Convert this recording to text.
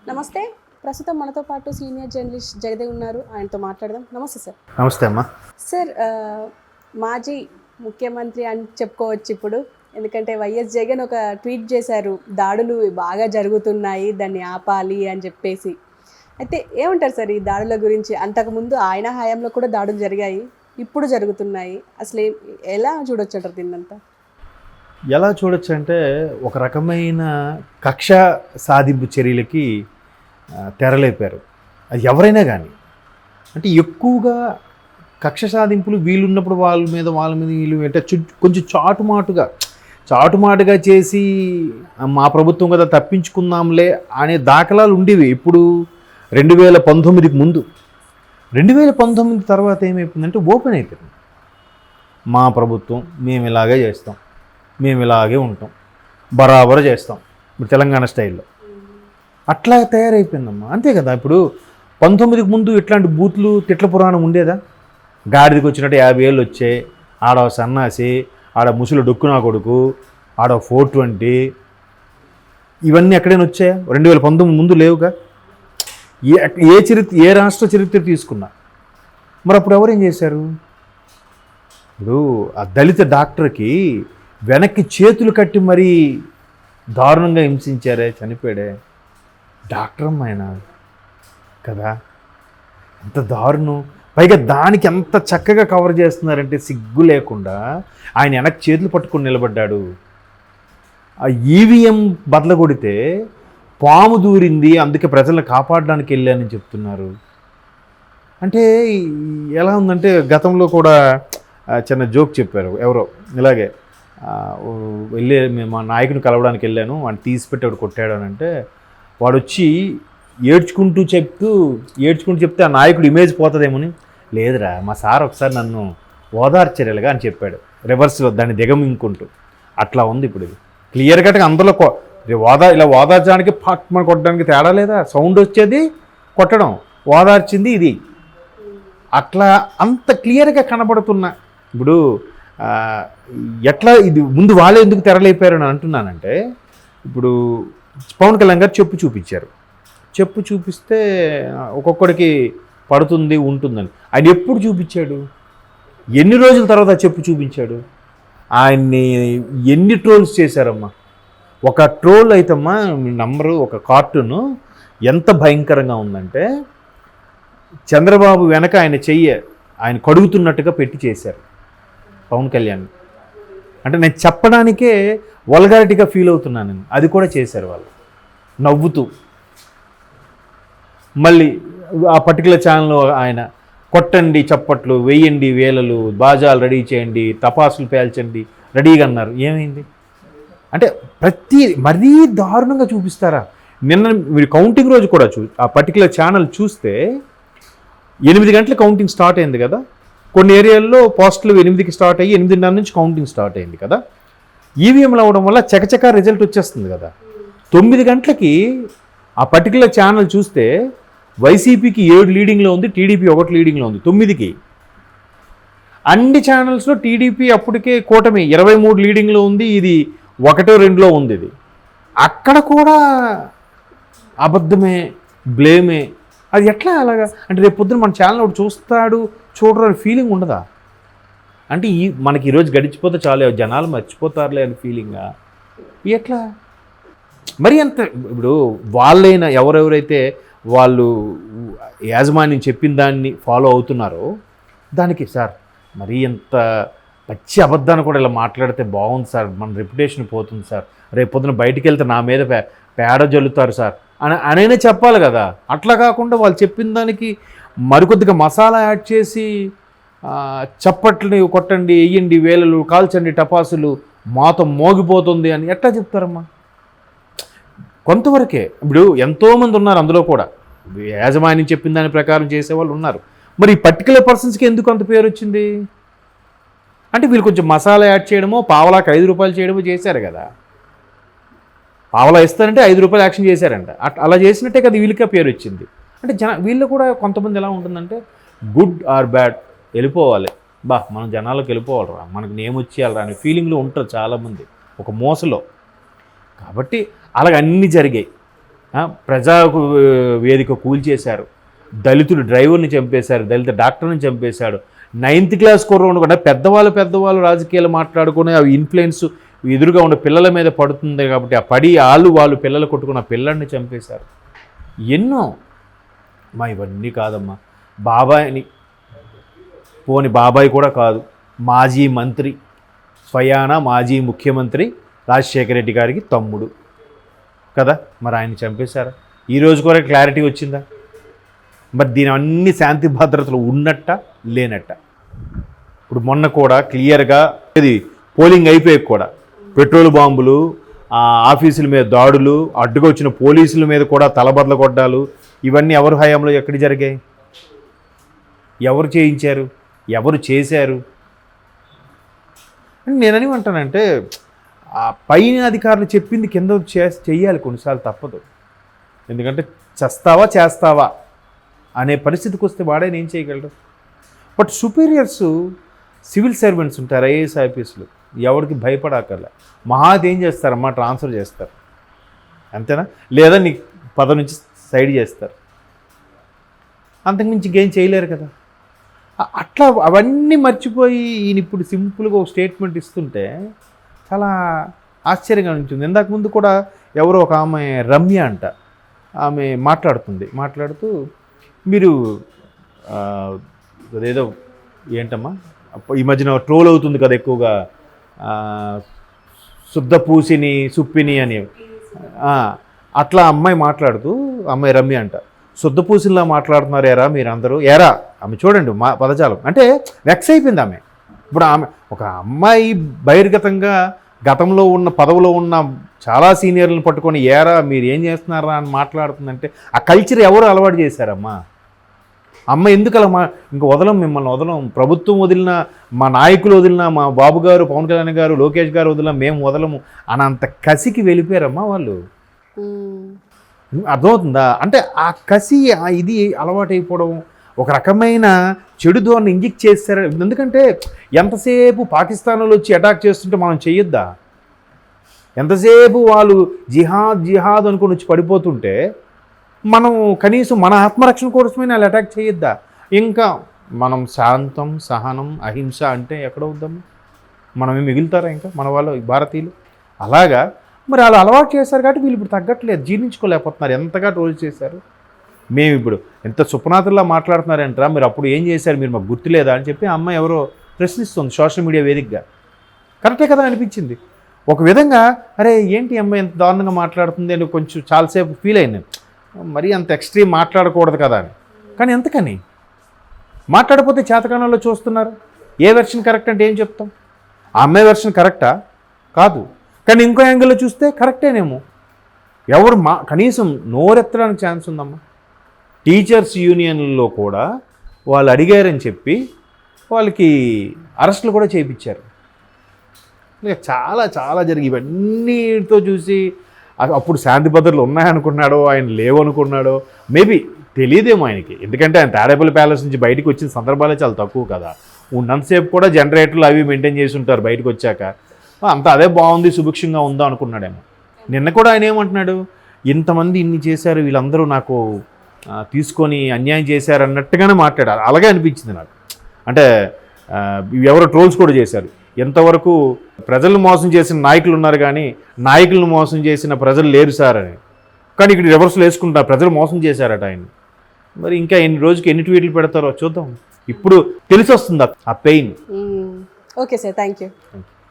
నమస్తే. ప్రస్తుతం మనతో పాటు సీనియర్ జర్నలిస్ట్ జగదేవ్ ఉన్నారు. ఆయనతో మాట్లాడదాం. నమస్తే సార్. నమస్తే అమ్మా. సార్, మాజీ ముఖ్యమంత్రి అని చెప్పుకోవచ్చు ఇప్పుడు. ఎందుకంటే వైఎస్ జగన్ ఒక ట్వీట్ చేశారు, దాడులు బాగా జరుగుతున్నాయి, దాన్ని ఆపాలి అని చెప్పేసి. అయితే ఏమంటారు సార్ ఈ దాడుల గురించి? అంతకుముందు ఆయన హయాంలో కూడా దాడులు జరిగాయి, ఇప్పుడు జరుగుతున్నాయి. అసలు ఎలా చూడొచ్చు అంటారు దీన్నంతా? ఎలా చూడొచ్చు అంటే, ఒక రకమైన కక్ష సాధింపు చర్యలకి తెరలేపారు. అది ఎవరైనా కానీ, అంటే ఎక్కువగా కక్ష సాధింపులు వీళ్ళున్నప్పుడు వాళ్ళ మీద వీళ్ళు అంటే కొంచెం చాటుమాటుగా చేసి మా ప్రభుత్వం కదా తప్పించుకుందాంలే అనే దాఖలాలు ఉండేవి. ఇప్పుడు 2019కి ముందు. 2019 తర్వాత ఏమైపోయిందంటే ఓపెన్ అయిపోయింది. మా ప్రభుత్వం, మేము ఇలాగే చేస్తాం, మేము ఇలాగే ఉంటాం, బరాబరు చేస్తాం, ఇప్పుడు తెలంగాణ స్టైల్లో అట్లా తయారైపోయిందమ్మా. అంతే కదా. ఇప్పుడు 19కి ముందు ఇట్లాంటి బూతులు తిట్ల పురాణం ఉండేదా? గాడిదికి వచ్చినట్టు 50 ఏళ్ళు వచ్చాయి, ఆడ సన్నాసి, ఆడ ముసులు డొక్కునా కొడుకు, ఆడ 420, ఇవన్నీ ఎక్కడైనా వచ్చాయా? 2019 ముందు లేవుగా. ఏ రాష్ట్ర చరిత్ర తీసుకున్నా. మరి అప్పుడు ఎవరేం చేశారు? ఇప్పుడు ఆ దళిత డాక్టర్కి వెనక్కి చేతులు కట్టి మరీ దారుణంగా హింసించారే, చనిపోయాడే. డాక్టర్ అమ్మాయన కదా, ఎంత దారుణం. పైగా దానికి ఎంత చక్కగా కవర్ చేస్తున్నారంటే, సిగ్గు లేకుండా ఆయన వెనక్కి చేతులు పట్టుకొని నిలబడ్డాడు. ఆ ఈవీఎం బదలగొడితే పాము దూరింది, అందుకే ప్రజలను కాపాడడానికి వెళ్ళానని చెప్తున్నారు. అంటే ఎలా ఉందంటే, గతంలో కూడా చిన్న జోక్ చెప్పారు ఎవరో, ఇలాగే వెళ్ళే మా నాయకుని కలవడానికి వెళ్ళాను, వాడిని తీసిపెట్టి వాడు కొట్టాడు అని అంటే, వాడు వచ్చి ఏడ్చుకుంటూ చెప్తే ఆ నాయకుడు ఇమేజ్ పోతుందేమోని, లేదురా మా సార్ ఒకసారి నన్ను ఓదార్చరేలుగా అని చెప్పాడు, రివర్స్లో దాన్ని దిగమింగుకుంటూ. అట్లా ఉంది ఇప్పుడు. ఇది క్లియర్ కట్గా అందులో ఇలా ఓదార్చడానికి మన కొట్టడానికి తేడా లేదా? సౌండ్ వచ్చేది కొట్టడం, ఓదార్చింది ఇది. అట్లా అంత క్లియర్గా కనబడుతున్నా. ఇప్పుడు ఎట్లా ఇది ముందు వాళ్ళే ఎందుకు తెరలేపారు అని అంటున్నానంటే, ఇప్పుడు పవన్ కళ్యాణ్ గారు చెప్పు చూపిస్తే ఒక్కొక్కడికి పడుతుంది ఉంటుందని. ఆయన ఎప్పుడు చూపించాడు? ఎన్ని రోజుల తర్వాత చెప్పు చూపించాడు? ఆయన్ని ఎన్ని ట్రోల్స్ చేశారమ్మా. ఒక ట్రోల్ అయితేమ్మా నంబరు, ఒక కార్టూను ఎంత భయంకరంగా ఉందంటే, చంద్రబాబు వెనక ఆయన కడుగుతున్నట్టుగా పెట్టి చేశారు పవన్ కళ్యాణ్. అంటే నేను చెప్పడానికే వల్గారిటీగా ఫీల్ అవుతున్నాను నేను. అది కూడా చేశారు వాళ్ళు నవ్వుతూ. మళ్ళీ ఆ పర్టికులర్ ఛానల్లో ఆయన కొట్టండి చప్పట్లు, వేయండి వేలలు, బాజాలు రెడీ చేయండి, టపాసులు పేల్చండి రెడీగా అన్నారు. ఏమైంది అంటే మరీ దారుణంగా చూపిస్తారా? నిన్న మీరు కౌంటింగ్ రోజు కూడా ఆ పర్టికులర్ ఛానల్ చూస్తే 8 గంటల కౌంటింగ్ స్టార్ట్ అయింది కదా. కొన్ని ఏరియాల్లో పోస్టులు 8కి స్టార్ట్ అయ్యి 8:30 నుంచి కౌంటింగ్ స్టార్ట్ అయింది కదా. ఈవీఎంలు అవ్వడం వల్ల చకచకా రిజల్ట్ వచ్చేస్తుంది కదా. 9 గంటలకి ఆ పర్టికులర్ ఛానల్ చూస్తే వైసీపీకి 7 లీడింగ్లో ఉంది, టీడీపీ 1 లీడింగ్లో ఉంది. 9కి అన్ని ఛానల్స్లో టీడీపీ అప్పటికే కూటమి 23 లీడింగ్లో ఉంది, ఇది 1-2లో ఉంది. ఇది అక్కడ కూడా అబద్ధమే, బ్లేమే. అది ఎట్లా అలాగా? అంటే రేపు పొద్దున మన ఛానల్ ఒకటి చూడరు ఫీలింగ్ ఉండదా? అంటే మనకి ఈరోజు గడిచిపోతే చాలు, జనాలు మర్చిపోతారులే అని ఫీలింగా. ఎట్లా మరి అంత? ఇప్పుడు వాళ్ళైనా ఎవరెవరైతే వాళ్ళు యాజమాన్యం చెప్పిన దాన్ని ఫాలో అవుతున్నారో దానికి, సార్ మరీ ఎంత పచ్చి అబద్ధాన్ని కూడా ఇలా మాట్లాడితే బాగుంది సార్, మన రెప్యుటేషన్ పోతుంది సార్, రేపు పొద్దున బయటికి వెళ్తే నా మీద పేడ జల్లుతారు సార్ అనైనా చెప్పాలి కదా. అట్లా కాకుండా వాళ్ళు చెప్పిన దానికి మరికొద్దిగా మసాలా యాడ్ చేసి చప్పట్లని కొట్టండి, వెయ్యండి వేలలు, కాల్చండి టపాసులు, మాతో మోగిపోతుంది అని ఎట్లా చెప్తారమ్మా? కొంతవరకే. ఇప్పుడు ఎంతోమంది ఉన్నారు అందులో కూడా, యాజమాన్యం చెప్పిన దాని ప్రకారం చేసేవాళ్ళు ఉన్నారు. మరి ఈ పర్టికులర్ పర్సన్స్కి ఎందుకు అంత పేరు వచ్చింది? అంటే వీళ్ళు కొంచెం మసాలా యాడ్ చేయడమో, పావలాకి 5 రూపాయలు చేయడమో చేశారు కదా. పావలా ఇస్తారంటే 5 రూపాయలు యాక్షన్ చేశారంట. అలా చేసినట్టే కదా వీళ్ళకే పేరు వచ్చింది. అంటే వీళ్ళు కూడా కొంతమంది ఎలా ఉంటుందంటే, గుడ్ ఆర్ బ్యాడ్ వెళ్ళిపోవాలి, మనం జనాలకు వెళ్ళిపోవాలరా, మనకు నేమ్ వచ్చేయాలరా అనే ఫీలింగ్లో ఉంటారు చాలామంది ఒక మోసలో. కాబట్టి అలాగ అన్నీ జరిగాయి. ప్రజా వేదిక కూల్చేశారు, దళితుడు డ్రైవర్ని చంపేశారు, దళిత డాక్టర్ని చంపేశాడు, 9th క్లాస్ కుర్రోడు కూడా పెద్దవాళ్ళు రాజకీయాలు మాట్లాడుకుని అవి ఇన్ఫ్లుయెన్స్ ఎదురుగా ఉన్న పిల్లల మీద పడుతుంది కాబట్టి ఆ పడి వాళ్ళు పిల్లలు కొట్టుకున్న పిల్లల్ని చంపేశారు. ఎన్నో ఇవన్నీ కాదమ్మా. బాబాయ్ని పోని బాబాయ్ కూడా కాదు, మాజీ మంత్రి, స్వయాన మాజీ ముఖ్యమంత్రి రాజశేఖర రెడ్డి గారికి తమ్ముడు కదా, మరి ఆయన చంపేశారా? ఈరోజు కూడా క్లారిటీ వచ్చిందా? మరి దీని అన్ని శాంతి భద్రతలు ఉన్నట్ట లేనట్ట? ఇప్పుడు మొన్న కూడా క్లియర్గా ఇది పోలింగ్ అయిపోయాక కూడా పెట్రోల్ బాంబులు, ఆఫీసుల మీద దాడులు, అడ్డుగా వచ్చిన పోలీసుల మీద కూడా తలబదల కొట్టాలు, ఇవన్నీ ఎవరు హయాంలో ఎక్కడ జరిగాయి? ఎవరు చేయించారు? ఎవరు చేశారు? నేనని అంటానంటే ఆ పైన అధికారులు చెప్పింది కింద చెయ్యాలి కొన్నిసార్లు, తప్పదు. ఎందుకంటే చేస్తావా అనే పరిస్థితికి వస్తే వాడైనా ఏం చేయగలరు? బట్ సుపీరియర్స్ సివిల్ సర్వెంట్స్ ఉంటారు, ఐఏఎస్ ఆఫీసులు, ఎవరికి భయపడక్కర్లే. మహాది ఏం చేస్తారమ్మా, ట్రాన్స్ఫర్ చేస్తారు అంతేనా, లేదా నీ పదవి నుంచి సైడ్ చేస్తారు, అంతకుమించి ఇంకేం చేయలేరు కదా. అట్లా అవన్నీ మర్చిపోయి ఈయన ఇప్పుడు సింపుల్గా ఒక స్టేట్మెంట్ ఇస్తుంటే చాలా ఆశ్చర్యంగా ఉంటుంది. ఇందాక ముందు కూడా ఎవరో ఒక ఆమె రమ్య అంట, ఆమె మాట్లాడుతూ మీరు అదేదో ఏంటమ్మా ఈ మధ్యన ట్రోల్ అవుతుంది కదా ఎక్కువగా, శుద్ధ పూసిని సుప్పిని అని, అట్లా అమ్మాయి మాట్లాడుతూ, అమ్మాయి రమ్య అంట, శుద్ధ పూసినిలా మాట్లాడుతున్నారు ఏరా మీరందరూ, ఏరా ఆమె చూడండి మా పదజాలం అంటే వెక్స్ అయిపోయింది ఆమె. ఇప్పుడు ఆమె ఒక అమ్మాయి బహిర్గతంగా గతంలో ఉన్న పదవిలో ఉన్న చాలా సీనియర్లను పట్టుకొని ఏరా మీరు ఏం చేస్తున్నారా అని మాట్లాడుతుందంటే ఆ కల్చర్ ఎవరు అలవాటు చేశారమ్మా? అమ్మ ఎందుకు అలా ఇంకా మిమ్మల్ని వదలం, ప్రభుత్వం వదిలిన, మా నాయకులు వదిలిన, మా బాబు గారు, పవన్ కళ్యాణ్ గారు, లోకేష్ గారు వదిలిన మేము వదలము అని అంత కసికి వెళ్ళిపోయారమ్మా వాళ్ళు. అర్థమవుతుందా? అంటే ఆ కసి ఇది అలవాటైపోవడం, ఒక రకమైన చెడు ధోరణి ఇంజెక్ట్ చేస్తారు. ఎందుకంటే ఎంతసేపు పాకిస్తాన్లో వచ్చి అటాక్ చేస్తుంటే మనం చెయ్యొద్దా? ఎంతసేపు వాళ్ళు జిహాద్ అనుకుని వచ్చి పడిపోతుంటే మనం కనీసం మన ఆత్మరక్షణ కోసమే వాళ్ళు అటాక్ చేయొద్దా? ఇంకా మనం శాంతం, సహనం, అహింస అంటే ఎక్కడవుద్దాము? మనమే మిగులుతారా ఇంకా మన వాళ్ళు భారతీయులు? అలాగా మరి వాళ్ళు అలవాటు చేశారు కాబట్టి వీళ్ళు ఇప్పుడు తగ్గట్లేదు, జీర్ణించుకోలేకపోతున్నారు. ఎంతగా ట్రోల్ చేశారు. మేము ఇప్పుడు ఎంత సుప్నాథుల్లా మాట్లాడుతున్నారంటారా, మీరు అప్పుడు ఏం చేశారు, మీరు మాకు గుర్తులేదా అని చెప్పి ఆ అమ్మాయి ఎవరో ప్రశ్నిస్తుంది సోషల్ మీడియా వేదికగా. కరెక్టే కదా అనిపించింది ఒక విధంగా. అరే ఏంటి అమ్మాయి ఎంత దారుణంగా మాట్లాడుతుంది అని కొంచెం చాలాసేపు ఫీల్ అయినాను. మరీ అంత ఎక్స్ట్రీమ్ మాట్లాడకూడదు కదా అని. కానీ ఎంతకని మాట్లాడకపోతే చేతకాణంలో చూస్తున్నారు. ఏ వెర్షన్ కరెక్ట్ అంటే ఏం చెప్తాం? ఆ అమ్మాయి వెర్షన్ కరెక్టా? కాదు. కానీ ఇంకో యాంగిల్లో చూస్తే కరెక్టేనేమో. ఎవరు కనీసం నోరెత్తడానికి ఛాన్స్ ఉందమ్మా. టీచర్స్ యూనియన్లో కూడా వాళ్ళు అడిగారని చెప్పి వాళ్ళకి అరెస్టులు కూడా చేయించారు. చాలా చాలా జరిగి ఇవన్నీతో చూసి అప్పుడు శాంతి భద్రతలు ఉన్నాయనుకున్నాడో, ఆయన లేవనుకున్నాడో, మేబీ తెలియదేమో ఆయనకి. ఎందుకంటే ఆయన తాడేపల్లి ప్యాలెస్ నుంచి బయటకు వచ్చిన సందర్భాలే చాలా తక్కువ కదా. ఉన్నంతసేపు కూడా జనరేటర్లు అవి మెయింటైన్ చేసి ఉంటారు. బయటకు వచ్చాక అంతా అదే బాగుంది, సుభిక్షంగా ఉందా అనుకున్నాడేమో. నిన్న కూడా ఆయన ఏమంటున్నాడు, ఇంతమంది ఇన్ని చేశారు, వీళ్ళందరూ నాకు తీసుకొని అన్యాయం చేశారు అన్నట్టుగానే మాట్లాడారు. అలాగే అనిపించింది నాకు. అంటే ఎవరో ట్రోల్స్ కూడా చేశారు, ఎంతవరకు ప్రజలను మోసం చేసిన నాయకులు ఉన్నారు కానీ నాయకులను మోసం చేసిన ప్రజలు లేరు సార్ అని. కానీ ఇక్కడ రివర్స్లో వేసుకుంటారు, ప్రజలు మోసం చేశారట ఆయన. మరి ఇంకా రోజుకి ఎన్ని ట్వీట్లు పెడతారో చూద్దాం. ఇప్పుడు తెలిసి వస్తుంది ఆ pain. Okay sir, thank you.